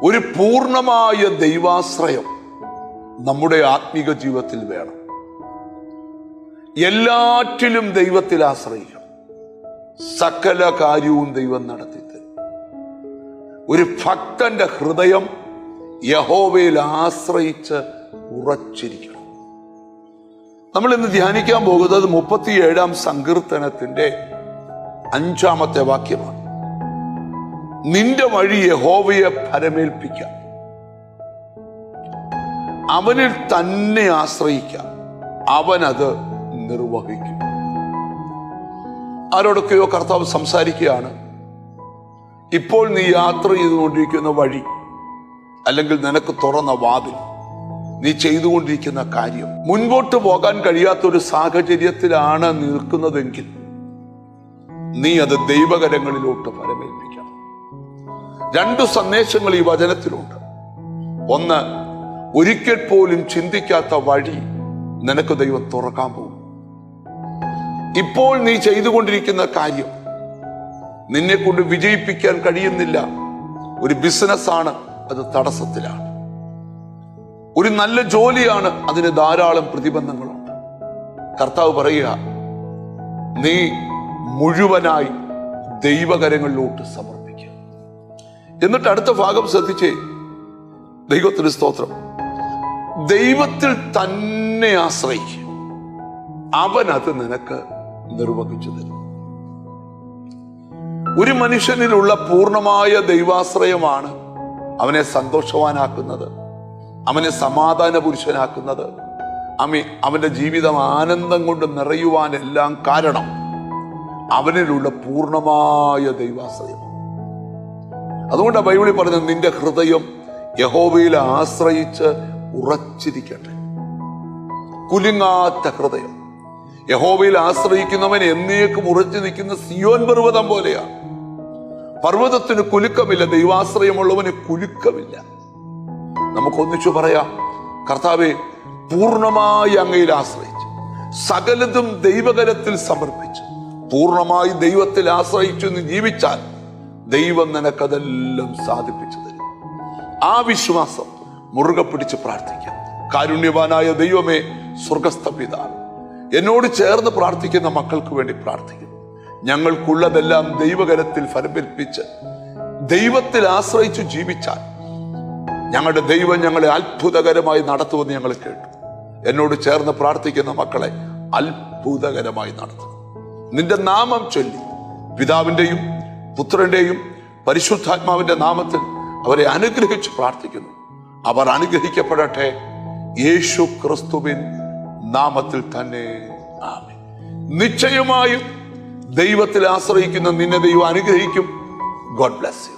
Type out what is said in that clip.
ഒരു പൂർണ്ണമായ ദൈവാശ്രയം നമ്മുടെ ആത്മീക ജീവിതത്തിൽ വേണം. എല്ലാറ്റിലും ദൈവത്തിൽ ആശ്രയിക്കണം. സകല കാര്യവും ദൈവം നടത്തി തരും. ഒരു ഭക്തന്റെ ഹൃദയം യഹോവയിൽ ആശ്രയിച്ച് ഉറച്ചിരിക്കണം. നമ്മൾ ഇന്ന് ധ്യാനിക്കാൻ പോകുന്നത് 37-ാം സങ്കീർത്തനത്തിന്റെ 5-ാമത്തെ വാക്യമാണ്. നിന്റെ വഴി യഹോവയെ ഭരമേൽപ്പിക്കാം, അവനിൽ തന്നെ ആശ്രയിക്കാം, അവനത് നിർവഹിക്കും. ആരോടൊക്കെയോ കർത്താവ് സംസാരിക്കുകയാണ്. ഇപ്പോൾ നീ യാത്ര ചെയ്തുകൊണ്ടിരിക്കുന്ന വഴി, അല്ലെങ്കിൽ നിനക്ക് തുറന്ന വാതിൽ, നീ ചെയ്തുകൊണ്ടിരിക്കുന്ന കാര്യം, മുൻപോട്ട് പോകാൻ കഴിയാത്തൊരു സാഹചര്യത്തിലാണ് നിൽക്കുന്നതെങ്കിൽ നീ അത് ദൈവകരങ്ങളിലോട്ട് ഫലമേൽപ്പിക്കണം. 2 സന്ദേശങ്ങൾ ഈ വചനത്തിലുണ്ട്. ഒന്ന്, ഒരിക്കൽ പോലും ചിന്തിക്കാത്ത വഴി നിനക്ക് ദൈവം തുറക്കാൻ പോകും. ഇപ്പോൾ നീ ചെയ്തുകൊണ്ടിരിക്കുന്ന കാര്യം നിന്നെ കൊണ്ട് വിജയിപ്പിക്കാൻ കഴിയുന്നില്ല. ഒരു ബിസിനസ്സാണ്, അത് തടസ്സത്തിലാണ്. ഒരു നല്ല ജോലിയാണ്, അതിന് ധാരാളം പ്രതിബന്ധങ്ങളുണ്ട്. കർത്താവ് പറയുക, നീ മുഴുവനായി ദൈവകരങ്ങളിലോട്ട് സമർപ്പിക്കുക. എന്നിട്ട് അടുത്ത ഭാഗം ശ്രദ്ധിച്ചേ. ദൈവത്തിന് സ്തോത്രം. ദൈവത്തിൽ തന്നെ ആശ്രയിക്കുക, അവൻ അത് നിനക്ക് നിർവഹിച്ചു തരും. ഒരു മനുഷ്യനിലുള്ള പൂർണ്ണമായ ദൈവാശ്രയമാണ് അവനെ സന്തോഷവാനാക്കുന്നത്, അവനെ സമാധാന പുരുഷനാക്കുന്നത്, അവന്റെ ജീവിതം ആനന്ദം കൊണ്ട് നിറയുവാനെല്ലാം കാരണം അവനിലുള്ള പൂർണ്ണമായ ദൈവാശ്രയം. അതുകൊണ്ടാണ് ബൈബിളിൽ പറഞ്ഞത്, നിന്റെ ഹൃദയം യഹോവയിൽ ആശ്രയിച്ച് ഉറച്ചിരിക്കട്ടെ. കുലുങ്ങാത്ത ഹൃദയം. യഹോവയിൽ ആശ്രയിക്കുന്നവൻ എന്നേക്കും ഉറച്ചു നിൽക്കുന്ന സിയോൻ പർവ്വതം പോലെയാണ്. പർവ്വതത്തിന് കുലുക്കമില്ല, ദൈവാശ്രയമുള്ളവന് കുലുക്കമില്ല. നമുക്കൊന്നിച്ചു പറയാം, കർത്താവെ, പൂർണ്ണമായി അങ്ങയിൽ ആശ്രയിച്ച്, സകലതും ദൈവകരത്തിൽ സമർപ്പിച്ച്, പൂർണ്ണമായി ദൈവത്തിൽ ആശ്രയിച്ചു നീ ജീവിച്ചാൽ ദൈവം നിനക്കതെല്ലാം സാധിപ്പിച്ചു തരും. ആ വിശ്വാസം മുറുകെ പിടിച്ച് പ്രാർത്ഥിക്കാം. കാരുണ്യവാനായ ദൈവമേ, സ്വർഗസ്ഥ പിതാവേ, എന്നോട് ചേർന്ന് പ്രാർത്ഥിക്കുന്ന മക്കൾക്ക് വേണ്ടി പ്രാർത്ഥിക്കുന്നു. ഞങ്ങൾക്കുള്ളതെല്ലാം ദൈവകരത്തിൽ ഫലമേൽപ്പിച്ച് ദൈവത്തിൽ ആശ്രയിച്ചു ജീവിച്ചാൽ ഞങ്ങളുടെ ദൈവം ഞങ്ങളെ അത്ഭുതകരമായി നടത്തുമെന്ന് ഞങ്ങൾ കേട്ടു. എന്നോട് ചേർന്ന് പ്രാർത്ഥിക്കുന്ന മക്കളെ അത്ഭുതകരമായി നടത്തണം. നിന്റെ നാമം ചൊല്ലി, പിതാവിൻ്റെയും പുത്രന്റെയും പരിശുദ്ധാത്മാവിന്റെ നാമത്തിൽ അവരെ അനുഗ്രഹിച്ച് പ്രാർത്ഥിക്കുന്നു. അവർ അനുഗ്രഹിക്കപ്പെടട്ടെ, യേശു ക്രിസ്തുവിൻ നാമത്തിൽ തന്നെ. ആമേൻ. നിശ്ചയമായും ദൈവത്തിൽ ആശ്രയിക്കുന്ന നിന്നെ ദൈവം അനുഗ്രഹിക്കും. God bless you.